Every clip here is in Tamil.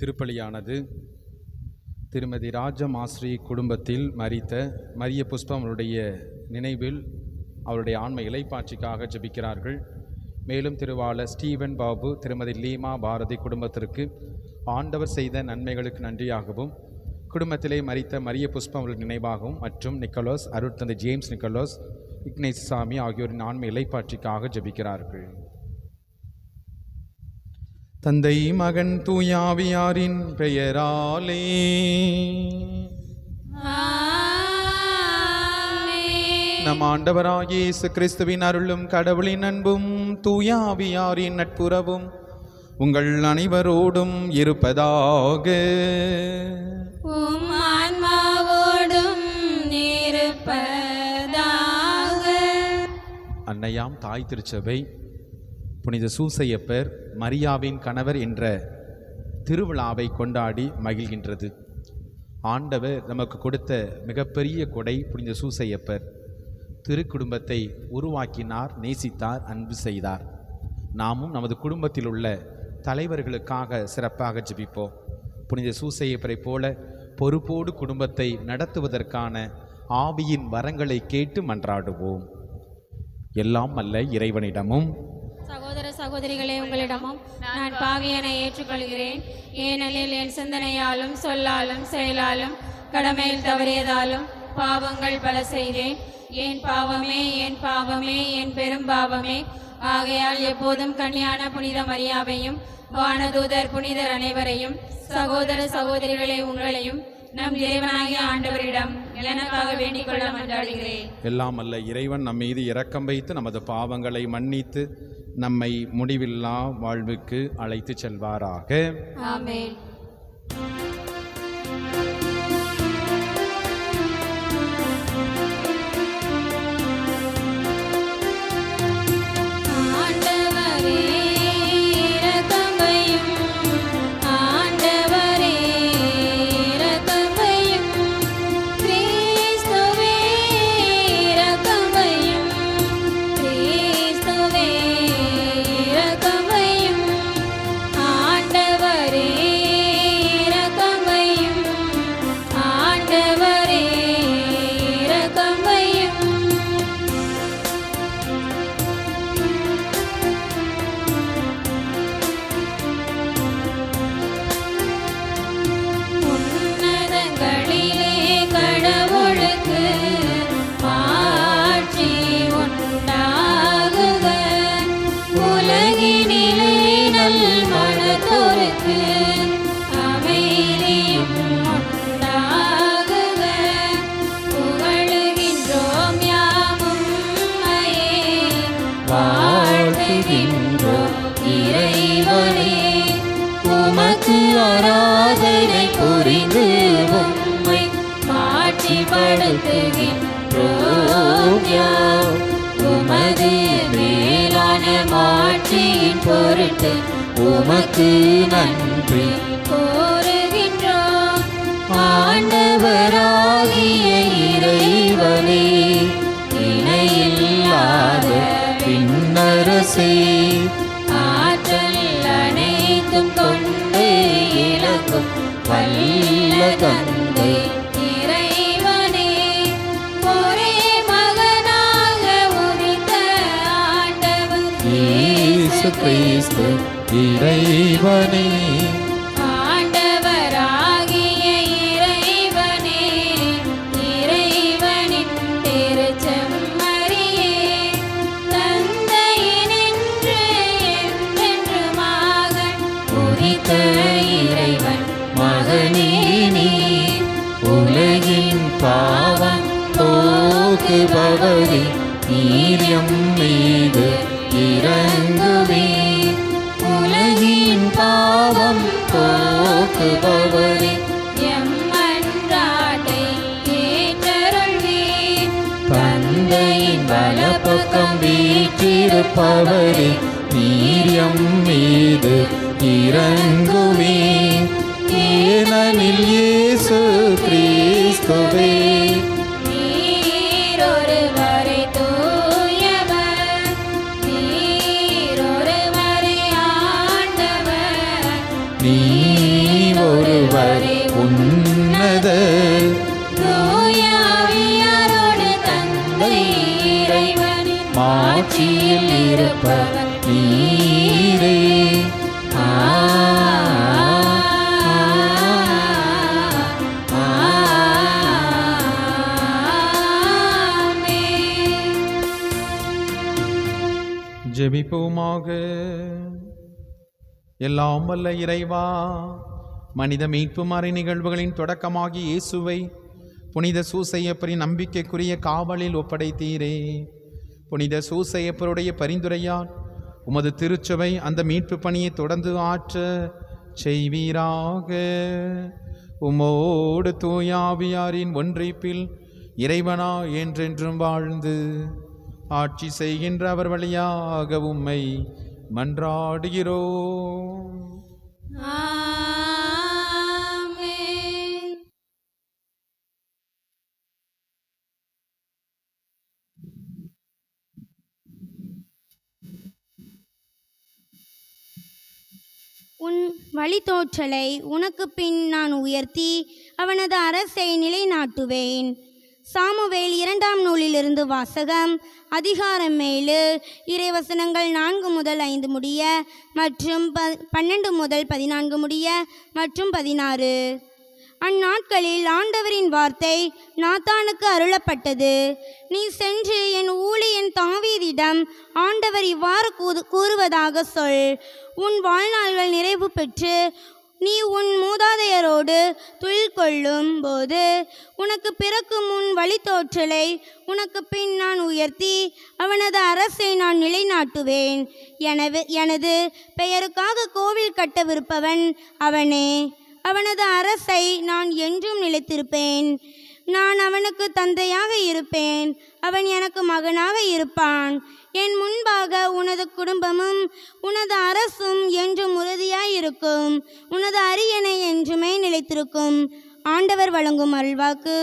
திருப்பலியானது திருமதி ராஜமாஸ்ரீ குடும்பத்தில் மரித்த மரிய புஷ்பம் அவருடைய நினைவில் அவருடைய ஆன்ம இலைப்பாட்சிக்காக ஜெபிக்கிறார்கள். மேலும் திருவாளர் ஸ்டீவன் பாபு திருமதி லீமா பாரதி குடும்பத்திற்கு ஆண்டவர் செய்த நன்மைகளுக்கு நன்றியாகவும், குடும்பத்திலே மரித்த மரிய புஷ்பம் அவர்கள் நினைவாகவும் மற்றும் நிக்கோலஸ் அருட்தந்தை ஜேம்ஸ் நிக்கோலஸ் இக்னேஸ் சாமி ஆகியோரின் ஆன்ம இலைப்பாட்சிக்காக ஜெபிக்கிறார்கள். தந்தை மகன் தூயாவியாரின் பெயராலே நம் ஆண்டவராகிய இயேசு கிறிஸ்துவின் அருளும் கடவுளின் அன்பும் தூயாவியாரின் நட்புறவும் உங்கள் அனைவரோடும் இருப்பதாக. அன்னையாம் தாய் திருச்சபை புனித சூசையப்பர் மரியாவின் கணவர் என்ற திருவிழாவை கொண்டாடி மகிழ்கின்றது. ஆண்டவர் நமக்கு கொடுத்த மிகப்பெரிய கொடை புனித சூசையப்பர். திருக்குடும்பத்தை உருவாக்கினார், நேசித்தார், அன்பு செய்தார். நாமும் நமது குடும்பத்தில் உள்ள தலைவர்களுக்காக சிறப்பாக ஜெபிப்போம். புனித சூசையப்பரை போல பொறுப்போடு குடும்பத்தை நடத்துவதற்கான ஆவியின் வரங்களை கேட்டு மன்றாடுவோம். எல்லாம் அல்ல இறைவனிடமும் சகோதர சகோதரிகளே, உங்களிடமும் நான் பாவியனை ஏற்றுக்கொள்கிறேன். ஏனெனில் என் சிந்தனையாலும் சொல்லாலும் செயலாலும் கடமையில் தவறியதாலும் பாவங்கள் பல செய்தேன். என் பாவமே, என் பாவமே, என் பெரும் பாவமே. ஆகையால் எப்போதும் கன்னியான புனித மரியாவையும் வானதூதர் புனிதர் அனைவரையும் சகோதர சகோதரிகளே உங்களையும் நம் இறைவனாகிய ஆண்டவரிடம் எனக்காக வேண்டிக் கொள்ள மன்றாடுகிறேன். எல்லாம் அல்ல இறைவன் நம் மீது இரக்கம் வைத்து நமது பாவங்களை மன்னித்து நம்மை முடிவில்லா வாழ்வுக்கு அழைத்து செல்வாராக. ஆமென். ஆராதனை புரிந்து உம்மை மாட்சிப்படுத்துகின்றோம். உமது மேலான மாட்சியின் பொருட்டு உமக்கு நன்றி கூறுகின்றோம். ஆண்டவராகிய இறைவனே, இணையில்லாத விண்ணரசே, ஆற்றல் அனைத்தும் கொண்டு இலக்கும் வல்ல தந்தை இறைவனே, ஒரே மகனாக உதித்த ஆண்டவர் இயேசு கிறிஸ்து இறைவனே, ஆண்டவராகிய இறைவனே, இறைவனின் திருச்செம்மறியே, தந்தையினின்று என்றென்றுமாக உதித்த இறைவன் மகனே, நீர் உலகின் பாவம் போக்குபவரே, நீர் எம் மீது இரங்குவீர். உலகின் பாவம் போக்குபவரே, எம் மன்றாட்டை ஏற்றருள்வீர். தந்தையின் வலப்பக்கம் வீற்றிருப்பவரே, நீர் எம் மீது இரங்குவீர். ஏனெனில் இயேசு கிறிஸ்துவே நீர் ஒருவரே தூயவர், நீர் ஒருவரே ஆண்டவர், நீர் கொடுப்பவர் நீரே. ஜெபிப்போமாக. எல்லாம் வல்ல இறைவா, மனித மீட்பு மறை நிகழ்வுகளின் தொடக்கமாகி இயேசுவை புனித சூசையப்பரின் நம்பிக்கைக்குரிய காவலில் ஒப்படைத்தீரே. புனித சூசையப்பருடைய பரிந்துரையால் உமது திருச்சபை அந்த மீட்பு பணியை தொடர்ந்து ஆற்ற செய்வீராக. உமோடு தூயாவியாரின் ஒன்றிப்பில் இறைவனா என்றென்றும் வாழ்ந்து ஆட்சி செய்கின்ற அவர் வழியாக உம்மை மன்றாடுகிறோம். ஆமென். உன் வழித்தோற்றலை உனக்கு பின் நான் உயர்த்தி அவனது அரசை நிலைநாட்டுவேன். சாமுவேல் 2ஆம் நூலிலிருந்து வாசகம். அதிகாரம் 7, இறைவசனங்கள் 4 முதல் 5 முடிய மற்றும் 12 முதல் 14 முடிய மற்றும் 16. அந்நாட்களில் ஆண்டவரின் வார்த்தை நாத்தானுக்கு அருளப்பட்டது. நீ சென்று என் ஊழியன் தாவீதிடம் ஆண்டவர் இவ்வாறு கூறுவதாக சொல். உன் வாழ்நாள்கள் நிறைவு பெற்று நீ உன் மூதாதையரோடு துயில் கொள்ளும் போது உனக்கு பிறக்கும் உன் வழித்தோற்றலை உனக்கு பின் நான் உயர்த்தி அவனது அரசை நான் நிலைநாட்டுவேன். எனது பெயருக்காக கோவில் கட்டவிருப்பவன் அவனே. அவனது அரசை நான் என்றும் நிலைத்திருப்பேன். நான் அவனுக்கு தந்தையாக இருப்பேன், அவன் எனக்கு மகனாக இருப்பான். என் முன்பாக உனது குடும்பமும் உனது அரசும் என்றும் உறுதியாயிருக்கும். உனது அரியணை என்றுமே நிலைத்திருக்கும். ஆண்டவர் வழங்கும் அருள்வாக்கு.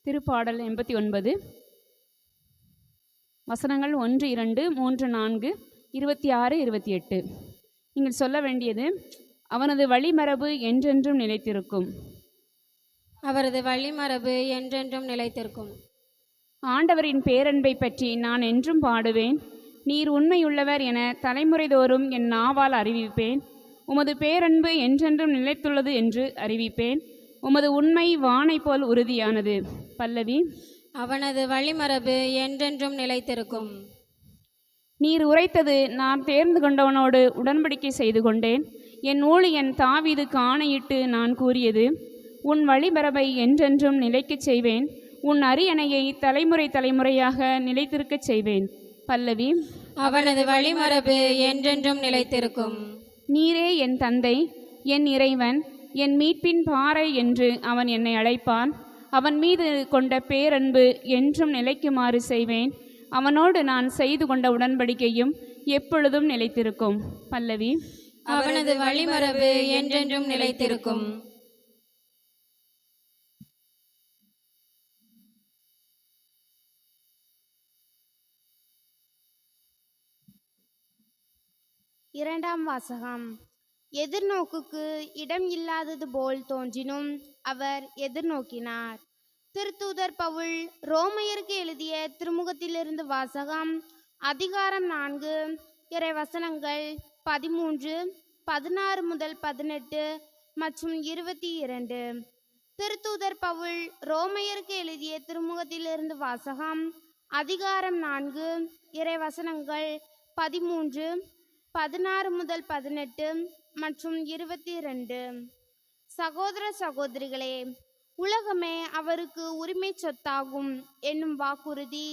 திருப்பாடல் 89 வசனங்கள் 1, 2, 3, 4, 26, 28. நீங்கள் சொல்ல வேண்டியது, அவனது வழிமரபு என்றென்றும் நிலைத்திருக்கும். அவரது வழிமரபு என்றென்றும் நிலைத்திருக்கும். ஆண்டவரின் பேரன்பை பற்றி நான் என்றும் பாடுவேன். நீர் உண்மையுள்ளவர் என தலைமுறை தோறும் என் நாவால் அறிவிப்பேன். உமது பேரன்பு என்றென்றும் நிலைத்துள்ளது என்று அறிவிப்பேன். உமது உண்மை வானை போல் உறுதியானது. பல்லவி. அவனது வழிமரபு என்றென்றும் நிலைத்திருக்கும். நீர் உரைத்தது நான் தேர்ந்து கொண்டவனோடு உடன்படிக்கை செய்து கொண்டேன். என் ஊழியன் தாவீதுக்கு ஆணையிட்டு நான் கூறியது, உன் வழிமரபை என்றென்றும் நிலைக்கச் செய்வேன். உன் அரியணையை தலைமுறை தலைமுறையாக நிலைத்திருக்கச் செய்வேன். பல்லவி. அவனது வழிமரபு என்றென்றும் நிலைத்திருக்கும். நீரே என் தந்தை, என் இறைவன், என் மீட்பின் பாறை என்று அவன் என்னை அழைப்பான். அவன் மீது கொண்ட பேரன்பு என்றும் நிலைக்குமாறு செய்வேன். அவனோடு நான் செய்து கொண்ட உடன்படிக்கையும் எப்பொழுதும் நிலைத்திருக்கும். பல்லவி. அவனது வழிமரபு என்றென்றும் நிலைத்திருக்கும். இரண்டாம் வாசகம். எதிர்நோக்குக்கு இடம் இல்லாதது போல் தோன்றினும் அவர் எதிர்நோக்கினார். திருத்தூதர் பவுல் ரோமையருக்கு எழுதிய திருமுகத்திலிருந்து வாசகம். அதிகாரம் 4, இறை வசனங்கள் 13, 16 முதல் 18 மற்றும் 22. திருத்தூதர் பவுல் ரோமையருக்கு எழுதிய திருமுகத்திலிருந்து வாசகம். அதிகாரம் 4, இறை வசனங்கள் 13, 16 முதல் 18 மற்றும் 22. சகோதர சகோதரிகளே, உலகமே அவருக்கு உரிமை சொத்தாகும் என்னும் வாக்குறுதி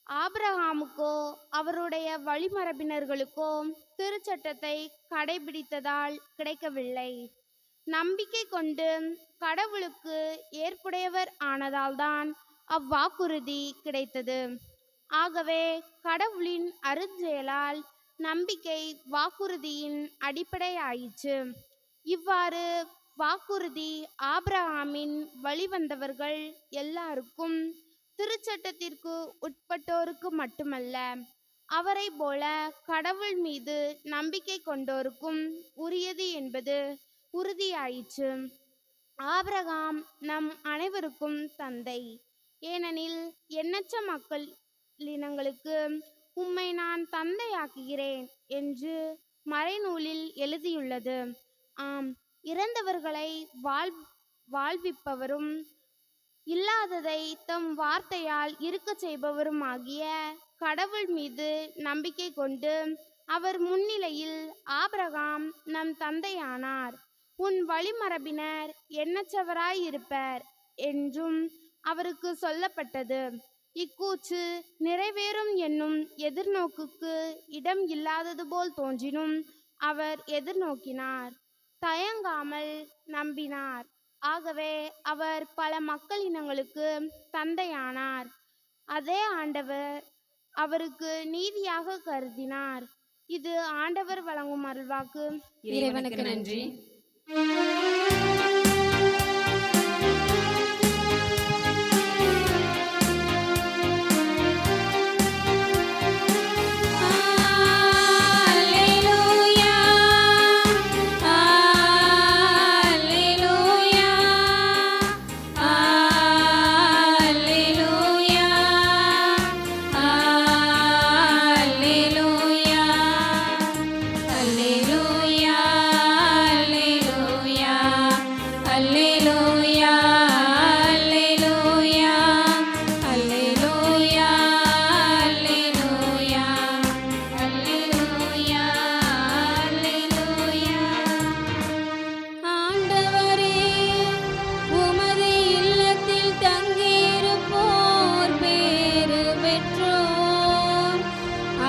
ஆபிரகாமுக்கோ அவருடைய வழிமரபினர்களுக்கோ திருச்சட்டத்தை கடைபிடித்ததால் கிடைக்கவில்லை. நம்பிக்கை கொண்டு கடவுளுக்கு ஏற்புடையவர் ஆனதால்தான் அவ்வாக்குறுதி கிடைத்தது. ஆகவே கடவுளின் அருஞ்செயலால் நம்பிக்கை வாக்குறுதியின் அடிப்படையாயிற்று. இவ்வாறு வாக்குறுதி ஆபிரகாமின் வழிவந்தவர்கள் எல்லாருக்கும், திருச்சட்டத்திற்கு உட்பட்டோருக்கு மட்டுமல்ல, அவரை போல கடவுள் மீது நம்பிக்கை கொண்டோருக்கும் உரியது என்பது உறுதியாயிற்று. ஆபிரகாம் நம் அனைவருக்கும் தந்தை. ஏனெனில் எண்ணற்ற மக்களினங்களுக்கு உம்மை நான் தந்தையாக்குகிறேன் என்று மறைநூலில் எழுதியுள்ளது. ஆம், இறந்தவர்களை வாழ்விப்பவரும் இல்லாததை தம் வார்த்தையால் இருக்கச் செய்பவருமாகிய கடவுள் மீது நம்பிக்கை கொண்டு அவர் முன்னிலையில் ஆபிரகாம் நம் தந்தையானார். உன் வழிமரபினர் எண்ணற்றவராயிருப்பர் என்றும் அவருக்கு சொல்லப்பட்டது. இக்கூற்று நிறைவேறும் என்னும் எதிர்நோக்குக்கு இடம் இல்லாதது போல் தோன்றினும் அவர் எதிர்நோக்கினார், தயங்காமல் நம்பினார். ஆகவே அவர் பல மக்களினங்களுக்கு தந்தையானார். அதே ஆண்டவர் அவருக்கு நீதியாக கருதினார். இது ஆண்டவர் வழங்கும் அருள்வாக்கு. இறைவனுக்கு நன்றி.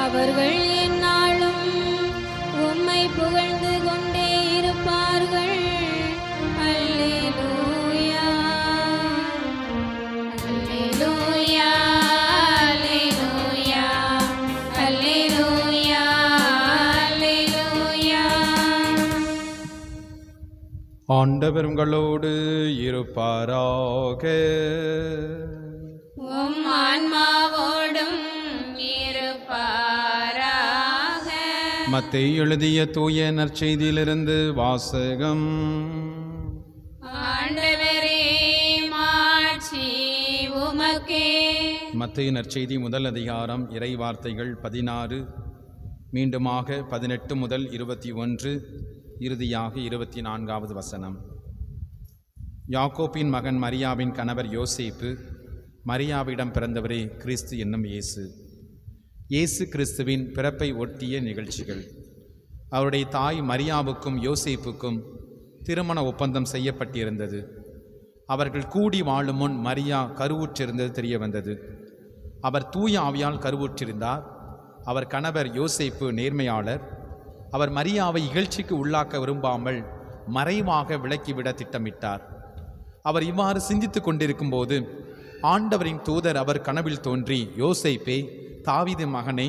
அவர்கள் எந்நாளும் உம்மை புகழ்ந்து கொண்டே இருப்பார்கள். அல்லேலூயா, அல்லேலூயா, அல்லேலூயா, அல்லேலூயா, அல்லேலூயா. ஆண்டவர் உங்களோடு இருப்பாராக. உம் ஆன்மாவோடும் இருப்பாராக. மத்தேயு எழுதிய தூய நற்செய்தியிலிருந்து வாசகம். ஆண்டவரே, மாட்சி உமக்கே. மத்தேயு நற்செய்தி முதல் அதிகாரம், இறை வார்த்தைகள் 16, மீண்டுமாக 18 முதல் 21, இறுதியாக 24வது வசனம். யாக்கோப்பின் மகன் மரியாவின் கணவர் யோசேப்பு, மரியாவிடம் பிறந்தவரே கிறிஸ்து என்னும் இயேசு. இயேசு கிறிஸ்துவின் பிறப்பை ஒட்டிய நிகழ்ச்சிகள். அவருடைய தாய் மரியாவுக்கும் யோசேப்புக்கும் திருமண ஒப்பந்தம் செய்யப்பட்டிருந்தது. அவர்கள் கூடி வாழும் முன் மரியா கருவுற்றிருந்தது தெரிய வந்தது. அவர் தூய ஆவியால் கருவுற்றிருந்தார். அவர் கணவர் யோசேப்பு நேர்மையாளர். அவர் மரியாவை இகழ்ச்சிக்கு உள்ளாக்க விரும்பாமல் மறைவாக விலக்கிவிட திட்டமிட்டார். அவர் இவ்வாறு சிந்தித்து கொண்டிருக்கும் போது ஆண்டவரின் தூதர் அவர் கனவில் தோன்றி, யோசேப்பே, தாவீது மகனே,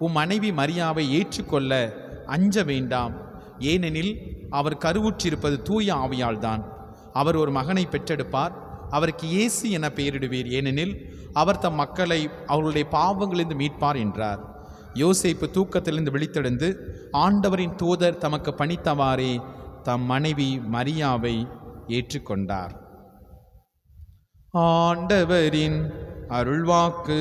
உம் மனைவி மரியாவை ஏற்றுக்கொள்ள அஞ்ச வேண்டாம். ஏனெனில் அவர் கருவுற்றிருப்பது தூய ஆவியால்தான். அவர் ஒரு மகனை பெற்றெடுப்பார். அவருக்கு இயேசு என பெயரிடுவீர். ஏனெனில் அவர் தம் மக்களை அவர்களுடைய பாவங்களிலிருந்து மீட்பார் என்றார். யோசேப்பு தூக்கத்திலிருந்து விழித்தெழுந்து ஆண்டவரின் தூதர் தமக்கு பணித்தவாறே தம் மனைவி மரியாவை ஏற்றுக்கொண்டார். ஆண்டவரின் அருள்வாக்கு.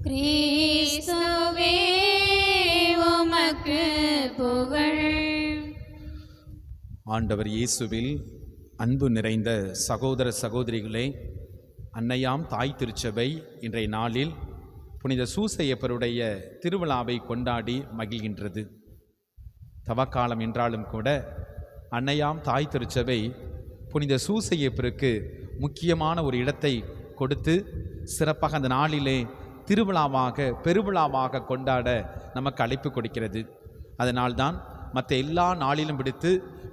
கிறிஸ்துவே உமக்கு புகழ். ஆண்டவர் இயேசுவில் அன்பு நிறைந்த சகோதர சகோதரிகளே, அன்னையாம் தாய் திருச்சபை இன்றைய நாளில் புனித சூசையப்பருடைய திருவிழாவை கொண்டாடி மகிழ்கின்றது. தவக்காலம் என்றாலும் கூட அன்னையாம் தாய் திருச்சபை புனித சூசையப்பருக்கு முக்கியமான ஒரு இடத்தை கொடுத்து சிறப்பாக அந்த நாளிலே திருவிழாவாக பெருவிழாவாக கொண்டாட நமக்கு அழைப்பு கொடுக்கிறது. அதனால்தான் மற்ற எல்லா நாளிலும் விடுத்து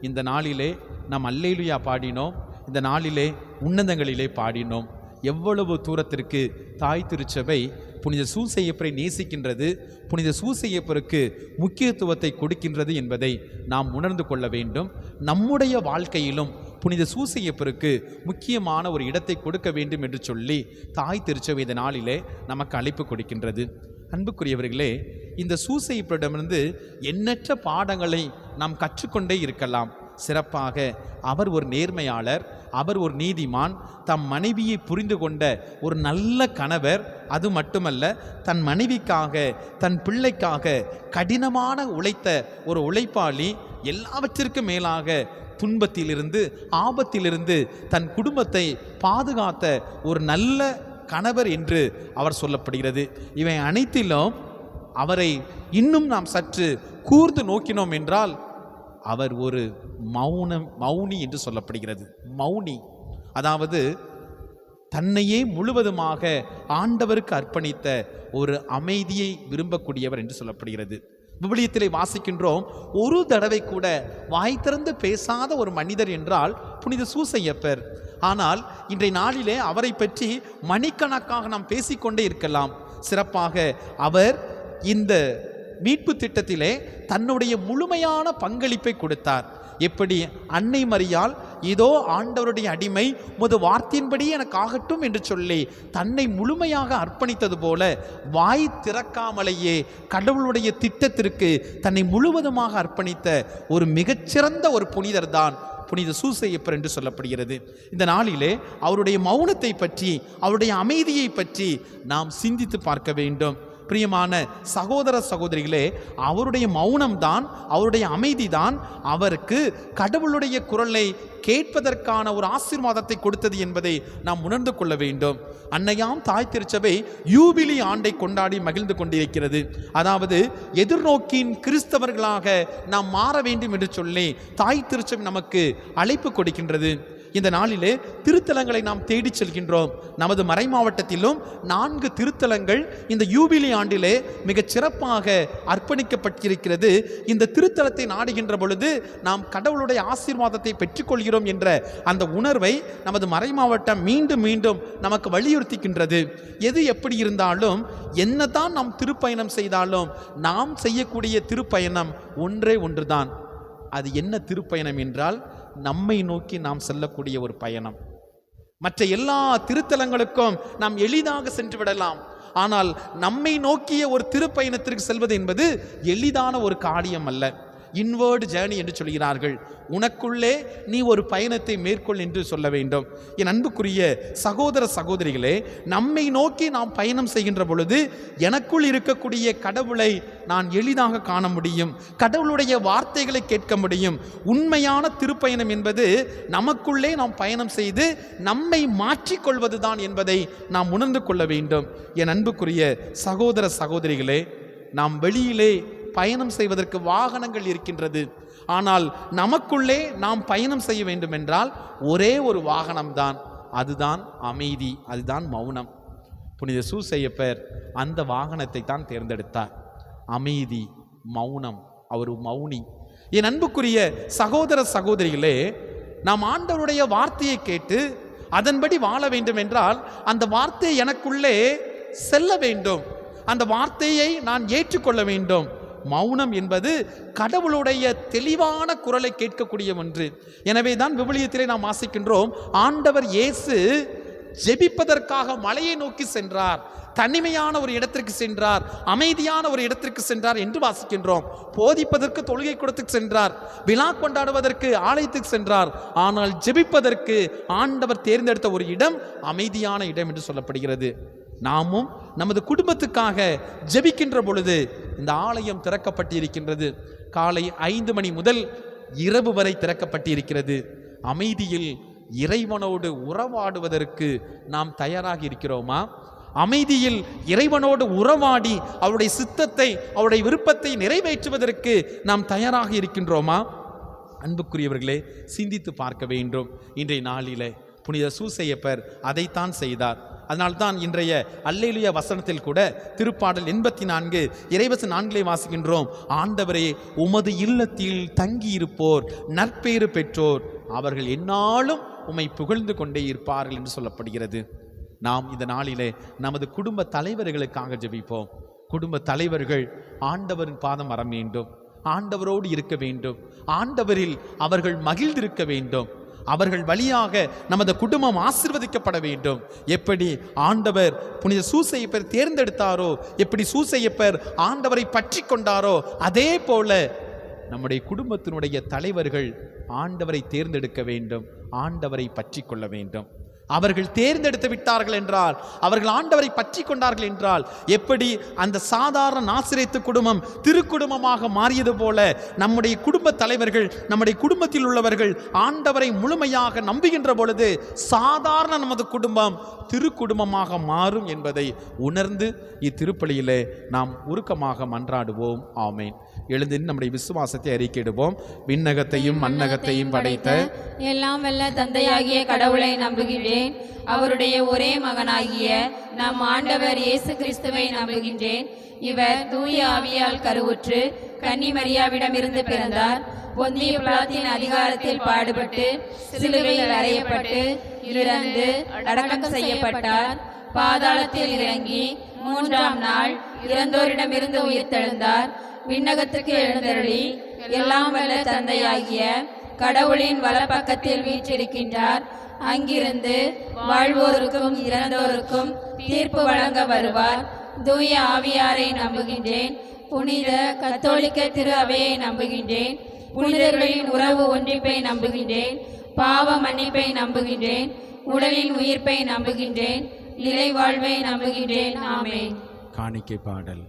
இந்த நாளிலே நாம் அல்லேலூயா பாடினோம். இந்த நாளிலே உன்னதங்களிலே பாடினோம். எவ்வளவு தூரத்திற்கு தாய் திருச்சபை புனித சூசையப்பரை நேசிக்கின்றது, புனித சூசையப்பருக்கு முக்கியத்துவத்தை கொடுக்கின்றது என்பதை நாம் உணர்ந்து கொள்ள வேண்டும். நம்முடைய வாழ்க்கையிலும் புனித சூசையப்பருக்கு முக்கியமான ஒரு இடத்தை கொடுக்க வேண்டும் என்று சொல்லி தாய் திருச்சபை இந்த நாளிலே நமக்கு அழைப்பு கொடுக்கின்றது. அன்புக்குரியவர்களே, இந்த சூசையப்பரிடமிருந்து எண்ணற்ற பாடங்களை நாம் கற்றுக்கொண்டே இருக்கலாம். சிறப்பாக அவர் ஒரு நேர்மையாளர், அவர் ஒரு நீதிமான், தம் மனைவியை புரிந்து கொண்ட ஒரு நல்ல கணவர். அது மட்டுமல்ல, தன் மனைவிக்காக தன் பிள்ளைக்காக கடினமான உழைத்த ஒரு உழைப்பாளி. எல்லாவற்றிற்கும் மேலாக துன்பத்திலிருந்து ஆபத்திலிருந்து தன் குடும்பத்தை பாதுகாத்த ஒரு நல்ல கணவர் என்று அவர் சொல்லப்படுகிறது. இவை அனைத்திலும் அவரை நாம் சற்று கூர்ந்து நோக்கினோம் என்றால் அவர் ஒரு மௌனி என்று சொல்லப்படுகிறது. மௌனி, அதாவது தன்னையே முழுவதுமாக ஆண்டவருக்கு அர்ப்பணித்த ஒரு அமைதியை விரும்பக்கூடியவர் என்று சொல்லப்படுகிறது. விவிலியத்திலே வாசிக்கின்றோம், ஒரு தடவை கூட வாய் திறந்து பேசாத ஒரு மனிதர் என்றால் புனித சூசையப்பர். ஆனால் இன்றைய நாளிலே அவரை பற்றி மணிக்கணக்காக நாம் பேசிக்கொண்டே இருக்கலாம். சிறப்பாக அவர் இந்த மீட்பு திட்டத்திலே தன்னுடைய முழுமையான பங்களிப்பை கொடுத்தார். எப்படி அன்னை மரியாள் இதோ ஆண்டவருடைய அடிமை, முது வார்த்தையின்படி எனக்கு ஆகட்டும் என்று சொல்லி தன்னை முழுமையாக அர்ப்பணித்தது போல வாய் திறக்காமலேயே கடவுளுடைய திட்டத்திற்கு தன்னை முழுவதுமாக அர்ப்பணித்த ஒரு மிகச்சிறந்த ஒரு புனிதர் தான் புனித சூசையப்பர் என்று சொல்லப்படுகிறது. இந்த நாளிலே அவருடைய மௌனத்தை பற்றி, அவருடைய அமைதியை பற்றி நாம் சிந்தித்து பார்க்க வேண்டும். பிரியமான சகோதர சகோதரிகளே, அவருடைய மௌனம்தான், அவருடைய அமைதிதான் அவருக்கு கடவுளுடைய குரலை கேட்பதற்கான ஒரு ஆசீர்வாதத்தை கொடுத்தது என்பதை நாம் உணர்ந்து கொள்ள வேண்டும். அன்னையாம் தாய் திருச்சபை யூபிலி ஆண்டை கொண்டாடி மகிழ்ந்து கொண்டிருக்கிறது. அதாவது எதிர்நோக்கின் கிறிஸ்தவர்களாக நாம் மாற வேண்டும் என்று சொல்லி தாய் திருச்சபை நமக்கு அழைப்பு கொடுக்கின்றது. இந்த நாளிலே திருத்தலங்களை நாம் தேடி செல்கின்றோம். நமது மறை மாவட்டத்திலும் 4 திருத்தலங்கள் இந்த யூபிலி ஆண்டிலே மிகச் சிறப்பாக அர்ப்பணிக்கப்பட்டிருக்கிறது. இந்த திருத்தலத்தை நாடுகின்ற பொழுது நாம் கடவுளுடைய ஆசீர்வாதத்தை பெற்றுக்கொள்கிறோம் என்ற அந்த உணர்வை நமது மறை மாவட்டம் மீண்டும் மீண்டும் நமக்கு வலியுறுத்திக்கின்றது. எது எப்படி இருந்தாலும், என்னதான் நாம் திருப்பயணம் செய்தாலும் நாம் செய்யக்கூடிய திருப்பயணம் ஒன்றே ஒன்றுதான். அது என்ன திருப்பயணம் என்றால், நம்மை நோக்கி நாம் செல்லக்கூடிய ஒரு பயணம். மற்ற எல்லா திருத்தலங்களுக்கும் நாம் எளிதாக சென்று விடலாம். ஆனால் நம்மை நோக்கிய ஒரு திருப்பயணத்திற்கு செல்வது என்பது எளிதான ஒரு காரியம் அல்ல. இன்வர்டு ஜேர்னி என்று சொல்கிறார்கள். உனக்குள்ளே நீ ஒரு பயணத்தை மேற்கொள் என்று சொல்ல வேண்டும். என் அன்புக்குரிய சகோதர சகோதரிகளே, நம்மை நோக்கி நாம் பயணம் செய்கின்ற பொழுது எனக்குள் இருக்கக்கூடிய கடவுளை நான் எளிதாக காண முடியும். கடவுளுடைய வார்த்தைகளை கேட்க முடியும். உண்மையான திருப்பயணம் என்பது நமக்குள்ளே நாம் பயணம் செய்து நம்மை மாற்றிக்கொள்வது தான் என்பதை நாம் உணர்ந்து கொள்ள வேண்டும். என் அன்புக்குரிய சகோதர சகோதரிகளே, நாம் வெளியிலே பயணம் செய்வதற்கு வாகனங்கள் இருக்கின்றது. ஆனால் நமக்குள்ளே நாம் பயணம் செய்ய வேண்டும் என்றால் ஒரே ஒரு வாகனம்தான், அதுதான் அமைதி, அதுதான் மௌனம். புனித சூசையப்பர் அந்த வாகனத்தை தான் தேர்ந்தெடுத்தார். அமைதி, மௌனம். அவர் மௌனி. என் அன்புக்குரிய சகோதர சகோதரிகளே, நாம் ஆண்டவருடைய வார்த்தையை கேட்டு அதன்படி வாழ வேண்டும் என்றால் அந்த வார்த்தை எனக்குள்ளே செல்ல வேண்டும். அந்த வார்த்தையை நான் ஏற்றுக்கொள்ள வேண்டும். மௌனம் என்பது கடவுளுடைய தெளிவான குரலை கேட்கக்கூடிய ஒன்று. எனவே தான் விவிலியத்திலே நாம் வாசிக்கின்றோம், ஆண்டவர் இயேசு ஜெபிப்பதற்காக மலையை நோக்கி சென்றார், தனிமையான ஒரு இடத்திற்கு சென்றார், அமைதியான ஒரு இடத்திற்கு சென்றார் என்று வாசிக்கின்றோம். போதிப்பதற்கு தொழுகை கூடத்துக்கு சென்றார், விழா கொண்டாடுவதற்கு ஆலயத்துக்கு சென்றார். ஆனால் ஜெபிப்பதற்கு ஆண்டவர் தேர்ந்தெடுத்த ஒரு இடம் அமைதியான இடம் என்று சொல்லப்படுகிறது. நாமும் நமது குடும்பத்துக்காக ஜெபிக்கின்ற பொழுது இந்த ஆலயம் திறக்கப்பட்டிருக்கின்றது. காலை 5 மணி முதல் இரவு வரை திறக்கப்பட்டிருக்கிறது. அமைதியில் இறைவனோடு உறவாடுவதற்கு நாம் தயாராகி இருக்கிறோமா? அமைதியில் இறைவனோடு உறவாடி அவருடைய சித்தத்தை, அவருடைய விருப்பத்தை நிறைவேற்றுவதற்கு நாம் தயாராக இருக்கின்றோமா? அன்புக்குரியவர்களே, சிந்தித்து பார்க்க வேண்டும். இன்றைய நாளிலே புனித சூசையப்பர் அதைத்தான் செய்தார். அதனால்தான் இன்றைய அல்லேலூயா வசனத்தில் கூட திருப்பாடல் 84 இறைவசனம் 4 வாசிக்கின்றோம், ஆண்டவரே உமது இல்லத்தில் தங்கியிருப்போர் நற்பேறு பெற்றோர், அவர்கள் எந்நாளும் உம்மை புகழ்ந்து கொண்டே இருப்பார்கள் என்று சொல்லப்படுகிறது. நாம் இந்த நாளிலே நமது குடும்ப தலைவர்களுக்காக ஜெபிப்போம். குடும்ப தலைவர்கள் ஆண்டவரின் பாதம் வர வேண்டும், ஆண்டவரோடு இருக்க வேண்டும், ஆண்டவரில் அவர்கள் மகிழ்ந்திருக்க வேண்டும், அவர்கள் வழியாக நமது குடும்பம் ஆசீர்வதிக்கப்பட வேண்டும். எப்படி ஆண்டவர் புனித சூசையப்பர் தேர்ந்தெடுத்தாரோ, எப்படி சூசையப்பர் ஆண்டவரை பற்றி கொண்டாரோ, அதே போல நம்முடைய குடும்பத்தினுடைய தலைவர்கள் ஆண்டவரை தேர்ந்தெடுக்க வேண்டும், ஆண்டவரை பற்றி கொள்ள வேண்டும். அவர்கள் தேர்ந்தெடுத்து விட்டார்கள் என்றால், அவர்கள் ஆண்டவரை பற்றி கொண்டார்கள் என்றால், எப்படி அந்த சாதாரண நாசிரியத்து குடும்பம் திருக்குடும்பமாக மாறியது போல நம்முடைய குடும்ப தலைவர்கள், நம்முடைய குடும்பத்தில் உள்ளவர்கள் ஆண்டவரை முழுமையாக நம்புகின்ற பொழுது சாதாரண நமது குடும்பம் திருக்குடும்பமாக மாறும் என்பதை உணர்ந்து இத்திருப்பலியிலே நாம் உருக்கமாக மன்றாடுவோம். ஆமேன். எழுந்து நம்முடைய விசுவாசத்தை அறிக்கையிடுவோம். விண்ணகத்தையும் மண்ணகத்தையும் படைத்த எல்லாம் வல்ல தந்தையாகிய கடவுளை நம்புகின்றேன். அவருடைய ஒரே மகனாகிய நம் ஆண்டவர் இயேசு கிறிஸ்துவை நம்புகின்றேன். இவர் தூய ஆவியால் கருவுற்று கன்னி மரியாவிடமிருந்து பிறந்தார். பொந்திய பிலாத்தின் அதிகாரத்தில் பாடுபட்டு சிலுவையில் அறையப்பட்டு இறந்து அடக்கம் செய்யப்பட்டார். பாதாளத்தில் இறங்கி 3ஆம் நாள் இறந்தோரிடமிருந்து உயிர்த்தெழுந்தார். விண்ணகத்துக்கு எழுந்தருளி எல்லாம் வல்ல தந்தையாகிய கடவுளின் வலப்பக்கத்தில் வீற்றிருக்கின்றார். அங்கிருந்து வாழ்வோருக்கும் இறந்தோருக்கும் தீர்ப்பு வழங்க வருவார். தூய ஆவியாரை நம்புகின்றேன். புனித கத்தோலிக்க திரு அவையை நம்புகின்றேன். புனிதர்களின் உறவு ஒன்றிப்பை நம்புகின்றேன். பாவ மன்னிப்பை நம்புகின்றேன். உடலின் உயிர்ப்பை நம்புகின்றேன். நிலை வாழ்வை நம்புகின்றேன். ஆமென். காணிக்கை பாடல்.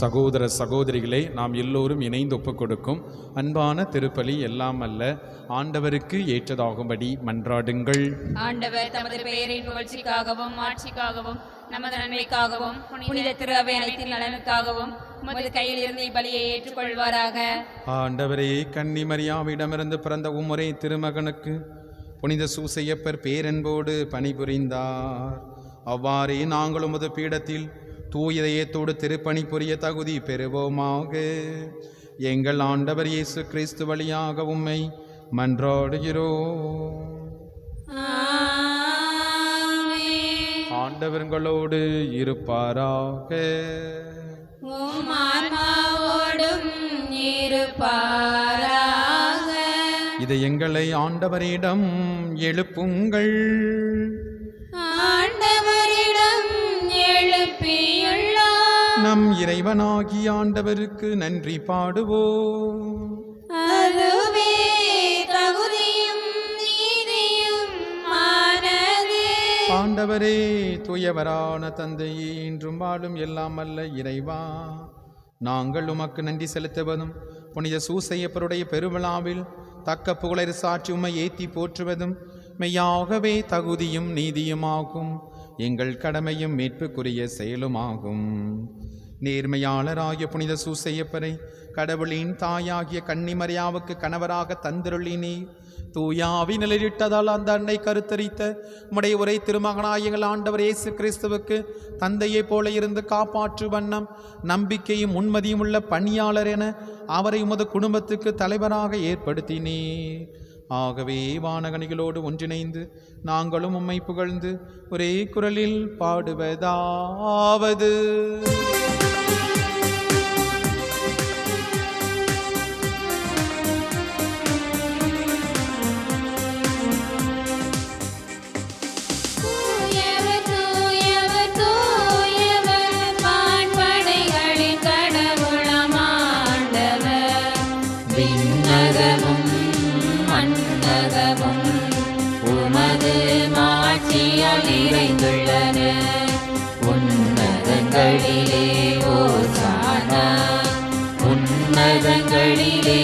சகோதர சகோதரிகளை நாம் எல்லோரும் இணைந்து ஒப்புக் கொடுக்கும் அன்பான திருப்பலி எல்லாம் அல்ல ஆண்டவருக்கு ஏற்றதாகும்படி மன்றாடுங்கள். ஆண்டவர் தமது பெயரின் புகழ்ச்சிக்காகவும் ஆட்சிக்காகவும் நமது நன்மைக்காகவும் புனித திரு அவை அனைத்தின் நலனுக்காகவும் உமது கையில் இருந்து இப்பலியை ஏற்றுக்கொள்வாராக. ஆண்டவரே, கன்னி மரியாவிடமிருந்து பிறந்த உம்முறை திருமகனுக்கு புனித சூசையப்பர் பேரன்போடு பணிபுரிந்தார். அவ்வாறே நாங்கள் உமது பீடத்தில் தூயதயத்தோடு திருப்பணி புரிய தகுதி பெறுவோமாக. எங்கள் ஆண்டவர் இயேசு கிறிஸ்து வழியாக உம்மை மன்றாடுகிறோம். ஆண்டவர்களோடு இருப்பாராக. இதை எங்களை ஆண்டவரிடம் எழுப்புங்கள். நம் இறைவனாகிய ஆண்டவருக்கு நன்றி பாடுவோம். அதுவே தகுதியும் நீதியும் ஆனது. ஆண்டவரே, தூயவரான தந்தையே, இன்றும் வாழும் எல்லாம் அல்ல இறைவா, நாங்கள் உமக்கு நன்றி செலுத்துவதும் புனித சூசையப்பருடைய பெருவிழாவில் தக்க புகழர் சாட்சி உம்மை ஏத்தி போற்றுவதும் மெய்யாகவே தகுதியும் நீதியுமாகும். எங்கள் கடமையும் மீட்புக்குரிய செயலுமாகும். நேர்மையாளராகிய புனித சூசையப்பரை கடவுளின் தாயாகிய கன்னிமரியாவுக்கு கணவராக தந்திருளினே. தூயாவி நிலையிட்டதால் அந்த அன்னை கருத்தரித்த உம்முடைய ஒரே திருமகனாய் எங்கள் ஆண்டவர் இயேசு கிறிஸ்துவுக்கு தந்தையைப் போல இருந்து காப்பாற்று வண்ணம் நம்பிக்கையும் உண்மதியும் உள்ள பணியாளர் என அவரை உமது குடும்பத்துக்கு தலைவராக ஏற்படுத்தினே. ஆகவே வானகணிகளோடு ஒன்றிணைந்து நாங்களும் உம்மை புகழ்ந்து ஒரே குரலில் பாடுவதாவது: விண்ணகமும் உமது மாட்சியால் நிறைந்துள்ளன. உன்னதங்களிலே ஓசானா, உன்னதங்களிலே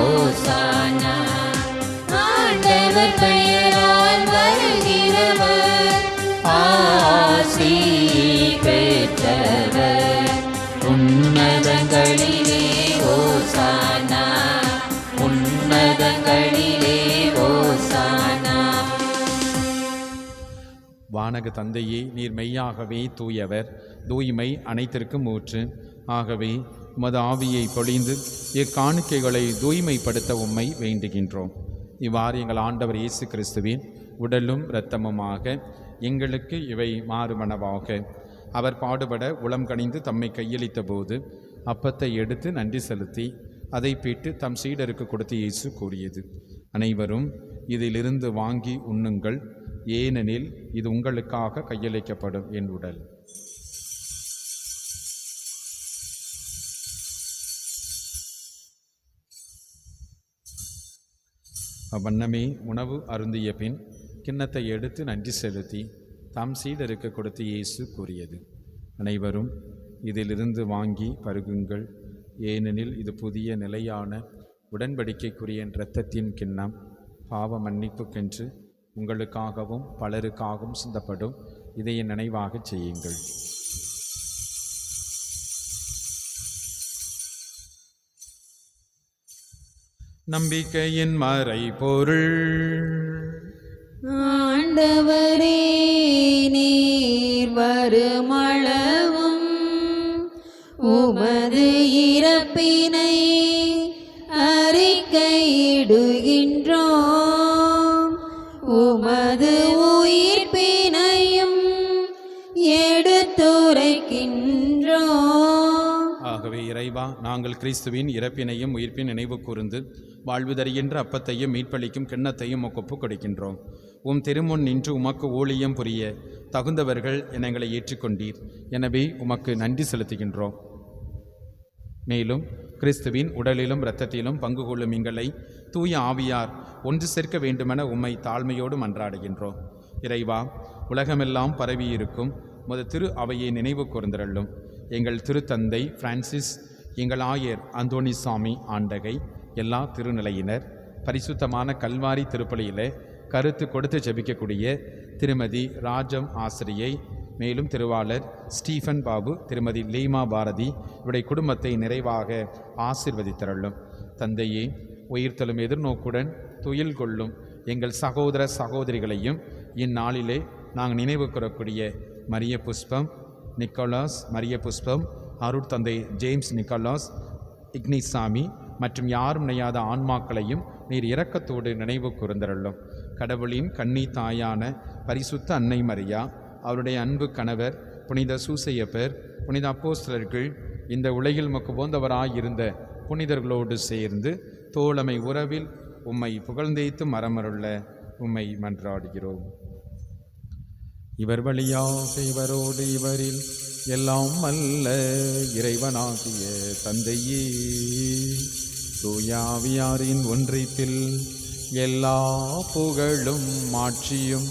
ஓசானா. ஆண்டவர் பெயரால் வருகிறவர் ஆசி பெற்றவர். உன்னதங்களிலே ஓசானா, உன்னதங்களிலே ஓசானா. வானக தந்தையே, நீர் மெய்யாகவே தூயவர், தூய்மை அனைத்திற்கும் ஊற்று. ஆகவே உமது ஆவியை பொழிந்து இக்காணிக்கைகளை தூய்மைப்படுத்த உம்மை வேண்டுகின்றோம். இவ்வாறு எங்கள் ஆண்டவர் இயேசு கிறிஸ்துவின் உடலும் இரத்தமுமாக எங்களுக்கு இவை மாறுமனவாக. அவர் பாடுபட உளம் கனிந்து தம்மை கையளித்த போது அப்பத்தை எடுத்து நன்றி செலுத்தி அதை பிட்டு தம் சீடருக்கு கொடுத்து இயேசு கூறியது, அனைவரும் இதிலிருந்து வாங்கி உண்ணுங்கள், ஏனெனில் இது உங்களுக்காக கையளிக்கப்படும் என் உடல். அவ்வண்ணமே உணவு அருந்திய பின் கிண்ணத்தை எடுத்து நன்றி செலுத்தி தாம் சீடருக்கு கொடுத்து இயேசு கூறியது, அனைவரும் இதிலிருந்து வாங்கி பருகுங்கள், ஏனெனில் இது புதிய நிலையான உடன்படிக்கைக்குரிய இரத்தத்தின் கிண்ணம், பாவ மன்னிப்புக்கென்று உங்களுக்காகவும் பலருக்காகவும் சிந்தப்படும். இதை என் நினைவாகச் செய்யுங்கள். நம்பிக்கையின் மறைபொருள். ஆண்டவரே, நீர் வருமளவும் உமது இறப்பினை அறிக்கையிடுகின்றோம், உமது உயிர்ப்பினையும் எடுத்துரைக்கின்றோம். ஆகவே இறைவா, நாங்கள் கிறிஸ்துவின் இறப்பினையும் உயிர்ப்பின் நினைவு கூர்ந்து வாழ்வு தருகின்ற அப்பத்தையும் மீட்பளிக்கும் கிண்ணத்தையும் உமக்கு ஒப்புக் கொடுக்கின்றோம். உம் திருமுன் நின்று உமக்கு ஊழியம் புரிய தகுந்தவர்கள் என எங்களை ஏற்றுக்கொண்டீர். எனவே உமக்கு நன்றி செலுத்துகின்றோம். மேலும் கிறிஸ்துவின் உடலிலும் இரத்தத்திலும் பங்கு கொள்ளும் எங்களை தூய ஆவியார் ஒன்று சேர்க்க வேண்டுமென உம்மை தாழ்மையோடு மன்றாடுகின்றோம். இறைவா, உலகமெல்லாம் பரவியிருக்கும் உமது திரு அவையை நினைவு கூர்ந்திரள்ளும். எங்கள் திருத்தந்தை பிரான்சிஸ், எங்கள் ஆயர் அந்தோணிசாமி ஆண்டகை, எல்லா திருநிலையினர், பரிசுத்தமான கல்வாரி திருப்பலியிலே கருத்து கொடுத்து ஜெபிக்கக்கூடிய திருமதி ராஜம் ஆசிரியை, மேலும் திருவாளர் ஸ்டீஃபன் பாபு, திருமதி லீமா பாரதி இவருடைய குடும்பத்தை நிறைவாக ஆசிர்வதித்தருளும். தந்தையே, உயிர்த்தலும் எதிர்நோக்குடன் துயில் கொள்ளும் எங்கள் சகோதர சகோதரிகளையும் இந்நாளிலே நாங்கள் நினைவு கூறக்கூடிய மரிய புஷ்பம் நிக்கோலாஸ், மரிய புஷ்பம், அருட்தந்தை ஜேம்ஸ் நிக்கோலாஸ், இக்னிசாமி மற்றும் யாரும் நினையாத ஆன்மாக்களையும் நீர் இரக்கத்தோடு நினைவு கூர்ந்தருளும். கடவுளின் கன்னி தாயான பரிசுத்த அன்னை மரியா, அவருடைய அன்பு கணவர் புனித சூசையப்பர், புனித அப்போஸ்தலர்கள், இந்த உலகில் மக்கு போந்தவராயிருந்த புனிதர்களோடு சேர்ந்து தோழமை உறவில் உம்மை புகழ்ந்தேத்து மரமருள்ள உம்மை மன்றாடுகிறோம். இவர் வழியாக இவரோடு இவரில் எல்லாம் வல்ல இறைவனாகிய தந்தையே, தூயாவியாரின் ஒன்றிப்பில் எல்லா புகழும் மாட்சியும்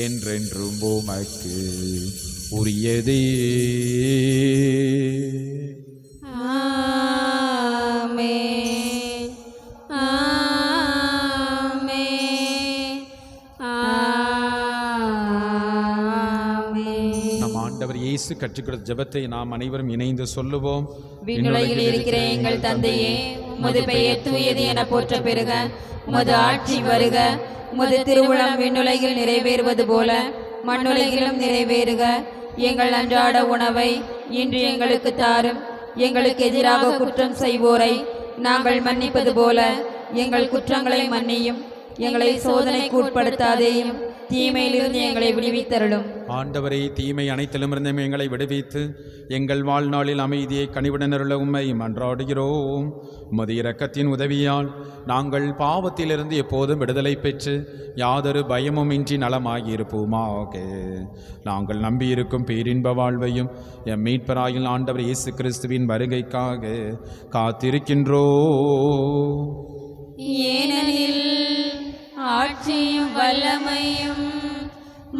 என்றென்றும் உமக்கு உரியதே. ஆமென், ஆமென், ஆமென். நம் ஆண்டவர் இயேசு கற்றுக் கொடுத்த ஜெபத்தை நாம் அனைவரும் இணைந்து சொல்லுவோம். விண்ணுலகில் இருக்கிற எங்கள் தந்தையே, உமது பெயர் தூயது என போற்ற பெறுக. உமது ஆட்சி வருக. உமது திருவுளம் விண்ணுலகில் நிறைவேறுவது போல மண்ணுலகிலும் நிறைவேறுக. எங்கள் அன்றாட உணவை இன்று எங்களுக்கு தாரும். எங்களுக்கு எதிராக குற்றம் செய்வோரை நாங்கள் மன்னிப்பது போல எங்கள் குற்றங்களை மன்னியும். எங்களை சோதனைக்கு உட்படுத்தாதேயும், தீமையிலிருந்து எங்களை விடுவித்தருளும். ஆண்டவரை, தீமை அனைத்திலும் இருந்து எங்களை விடுவித்து எங்கள் வாழ்நாளில் அமைதியை கனிவுடனருள்ள உம்மை மன்றாடுகிறோம். உமது இரக்கத்தின் உதவியால் நாங்கள் பாவத்திலிருந்து எப்போதும் விடுதலை பெற்று யாதொரு பயமும் இன்றி நலமாகியிருப்போமாக. நாங்கள் நம்பியிருக்கும் பேரின்ப வாழ்வையும் எம் மீட்பராயில் ஆண்டவர் இயேசு கிறிஸ்துவின் வருகைக்காக காத்திருக்கின்றோம். ஏனெனில் வல்லமையும்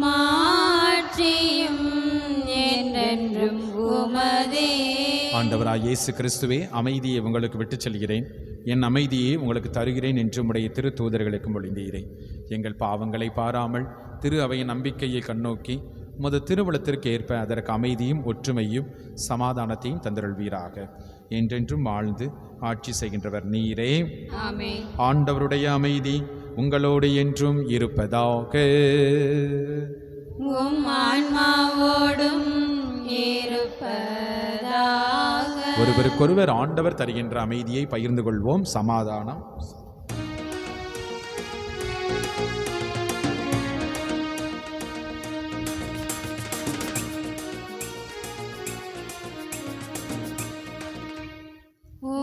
மாட்சியும் என்றென்றும் உமதே. ஆண்டவராய் இயேசு கிறிஸ்துவே, அமைதியை உங்களுக்கு விட்டுச் செல்கிறேன், என் அமைதியை உங்களுக்கு தருகிறேன் என்று உம்முடைய திரு தூதர்களுக்கு மொழிந்தீரேன். எங்கள் பாவங்களை பாராமல் திரு அவையின் நம்பிக்கையை கண்ணோக்கி உமது திருவுளத்திற்கு ஏற்ப அதற்கு அமைதியும் ஒற்றுமையும் சமாதானத்தையும் தந்தருள்வீராக. என்றென்றும் வாழ்ந்து ஆட்சி செய்கின்றவர் நீரே. ஆமென். ஆண்டவருடைய அமைதி உங்களோடு என்றும் இருப்பதாக. உம் ஆன்மாவோடும் இருப்பதாக. ஒருவருக்கொருவர் ஆண்டவர் தருகின்ற அமைதியை பகிர்ந்து கொள்வோம். சமாதானம்.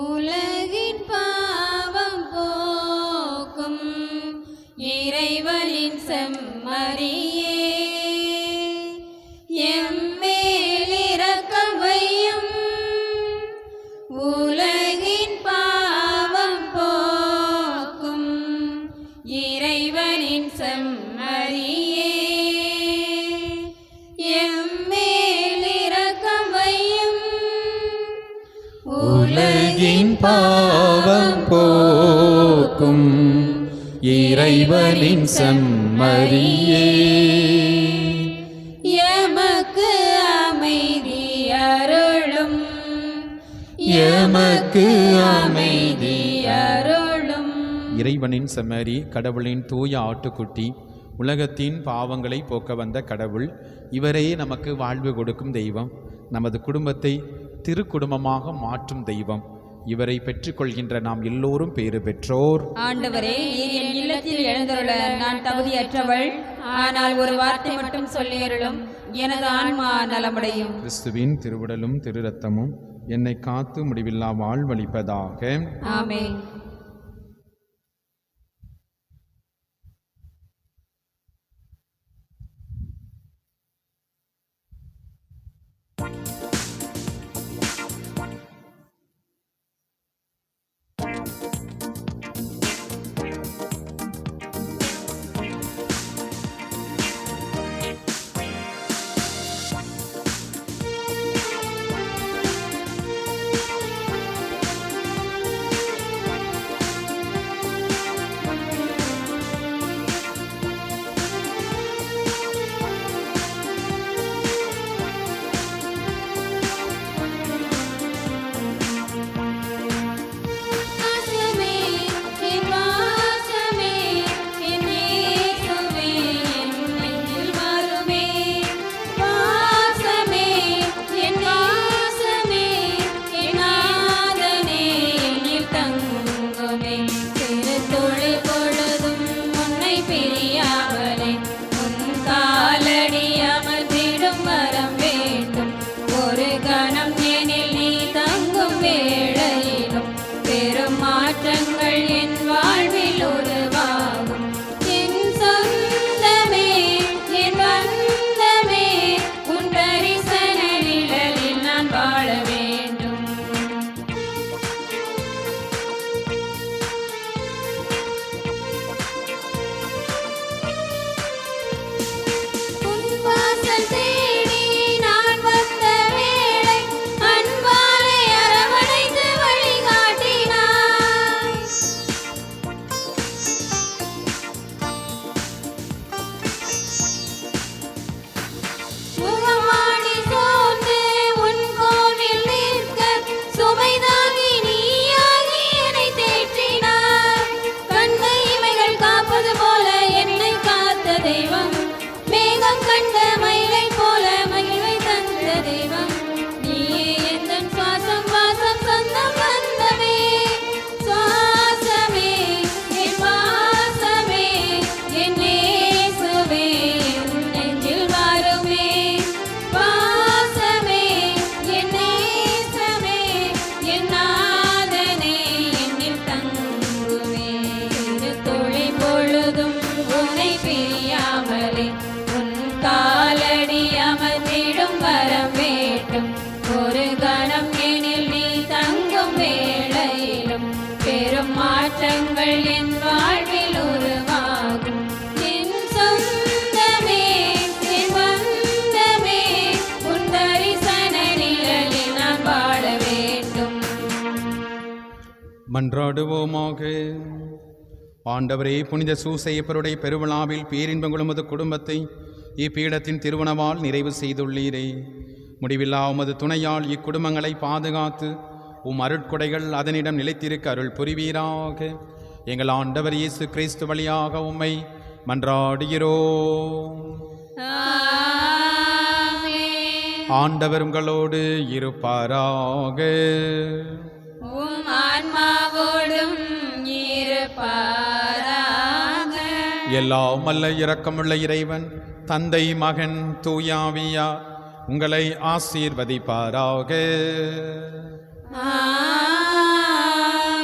உலகின் பாவம் போக்கும் இறைவனின் செம்மறியே, எம்மேல் இரக்கம் வையும். உலகின் பாவம் போக்கும் இறைவனின் செம்மறியே, எம்மேல் இரக்கம் வையும். உலகின் பாவம் போக்கும் இறைவனின் செம்மறியே, எமக்கு அமைதி அருளும். எமக்கு அமைதி அருளும். இறைவனின் செம்மறி, கடவுளின் தூய ஆட்டுக்குட்டி, உலகத்தின் பாவங்களை போக்க வந்த கடவுள், இவரே நமக்கு வாழ்வு கொடுக்கும் தெய்வம், நமது குடும்பத்தை திருக்குடும்பமாக மாற்றும் தெய்வம். இவரை பெற்றுக்கொள்கின்ற நாம் எல்லோரும் பேறு பெற்றோர். ஆண்டவரே, நீர் என் இல்லத்தில் எழுந்தருள நான் தகுதியற்றவள். ஆனால் ஒரு வார்த்தை மட்டும் சொல்லியருளும், எனது ஆன்மா நலமடையும். கிறிஸ்துவின் திருவுடலும் திரு ரத்தமும் என்னை காத்து முடிவில்லா வாழ்வளிப்பதாக. ஆமென். மன்றாடுவோமாக. ஆண்டவரே, புனித சூசையப்பருடைய பெருவிழாவில் பேரின்பங்களும் உமது குடும்பத்தை இப்பீடத்தின் திருமணவால் நிறைவு செய்துள்ளீரே. முடிவில்லா உமது துணையால் இக்குடும்பங்களை பாதுகாத்து உம் அருட்கொடைகள் அதனிடம் நிலைத்திருக்க அருள் புரிவீராக. எங்கள் ஆண்டவர் இயேசு கிறிஸ்து வழியாக உம்மை மன்றாடுகிறோம். ஆண்டவர் உங்களோடு இருப்பாராக. உம் ஆன்மாவோடும் இருப்பாராக. எல்லாம் வல்ல இரக்கமுள்ள இறைவன் தந்தை மகன் தூயாவியா உங்களை ஆசீர்வதிப்பாராக.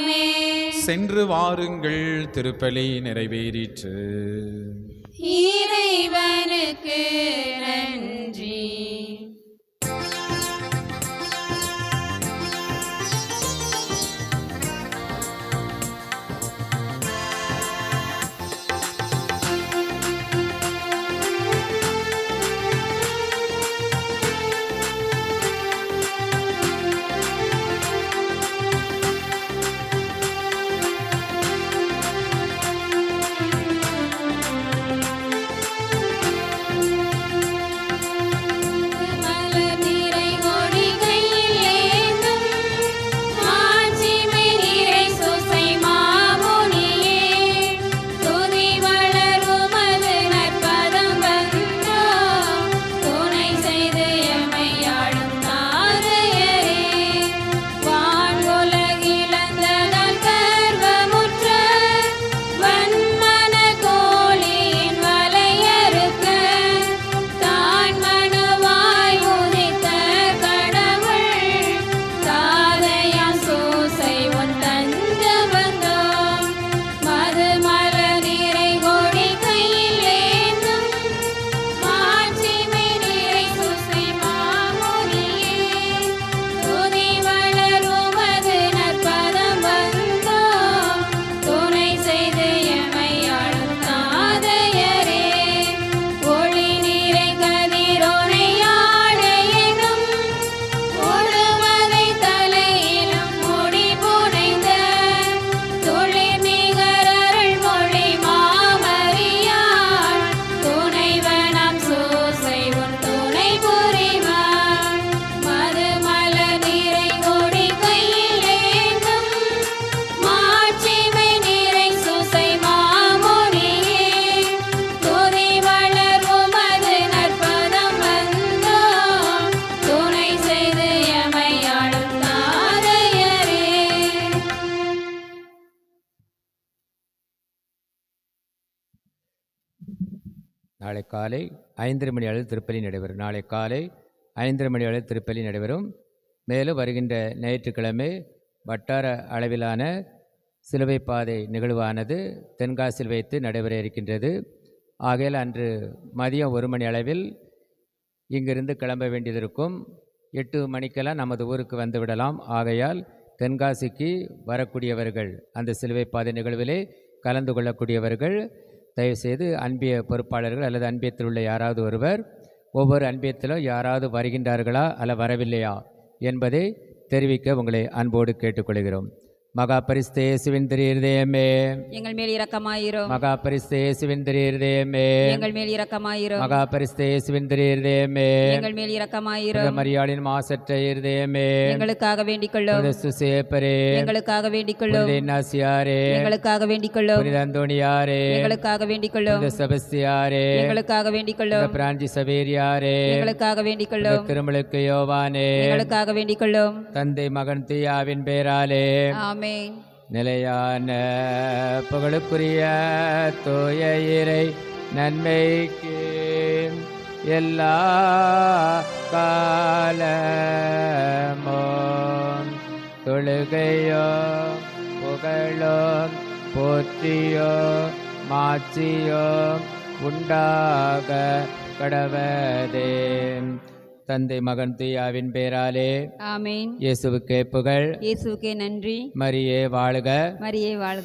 ஆமென். சென்று வாருங்கள், திருப்பலி நிறைவேறிற்று. இறைவனுக்கு நன்றி. நாளை காலை 5:30 மணி அளவில் திருப்பலி நடைபெறும். நாளை காலை 5:30 மணி அளவில் திருப்பலி நடைபெறும். மேலும் வருகின்ற ஞாயிற்றுக்கிழமை வட்டார அளவிலான சிலுவை பாதை நிகழ்வானது தென்காசியில் வைத்து நடைபெற இருக்கின்றது. ஆகையால் அன்று மதியம் 1 மணி அளவில் இங்கிருந்து கிளம்ப வேண்டியது இருக்கும். 8 மணிக்கெல்லாம் நமது ஊருக்கு வந்து விடலாம். ஆகையால் தென்காசிக்கு வரக்கூடியவர்கள், அந்த சிலுவை பாதை நிகழ்விலே கலந்து கொள்ளக்கூடியவர்கள் தயவுசெய்து அன்பிய பொறுப்பாளர்கள் அல்லது அன்பியத்தில் உள்ள யாராவது ஒருவர், ஒவ்வொரு அன்பியத்திலும் யாராவது வருகின்றார்களா அல்ல வரவில்லையா என்பதை தெரிவிக்க உங்களை அன்போடு கேட்டுக்கொள்கிறோம். மகா பரிசுத்த இயேசுவின் திரு இருதயமே எங்கள் மேல் இரக்கமாயிரும். மகா பரிசுத்த இயேசுவின் திரு இருதயமே எங்கள் மேல் இரக்கமாயிரும். மகா பரிசுத்த இயேசுவின் திரு இருதயமே எங்கள் மேல் இரக்கமாயிரும். மரியாளின் மாசற்ற இருதயமே எங்களுக்காக வேண்டிக் கொள்ளும். சுசேப்பரே எங்களுக்காக வேண்டிக் கொள்ளும். இன்னாசியாரே எங்களுக்காக வேண்டிக் கொள்ளும். புனித அந்தோணியாரே எங்களுக்காக வேண்டிக் கொள்ளும். செபஸ்தியாரே எங்களுக்காக வேண்டிக் கொள்ளும். பிரான்சி சவேரியாரே எங்களுக்காக வேண்டிக் கொள்ளும். திருமலுக்கு யோவானே எங்களுக்காக வேண்டிக் கொள்ளும். தந்தை மகன் தீயாவின் பேராலே ஆமென். நிலையான புகழுக்குரிய தூய இறை நன்மைக்கு எல்லா காலமும் தொழுகையோ புகழோ போற்றியோ மாட்சியோ உண்டாக கடவதே. தந்தை மகன் தூயாவின் பேராலே ஆமென். இயேசுவுக்கே புகழ். இயேசுவுக்கே நன்றி. மரியே வாழ்க. மரியே வாழ்க.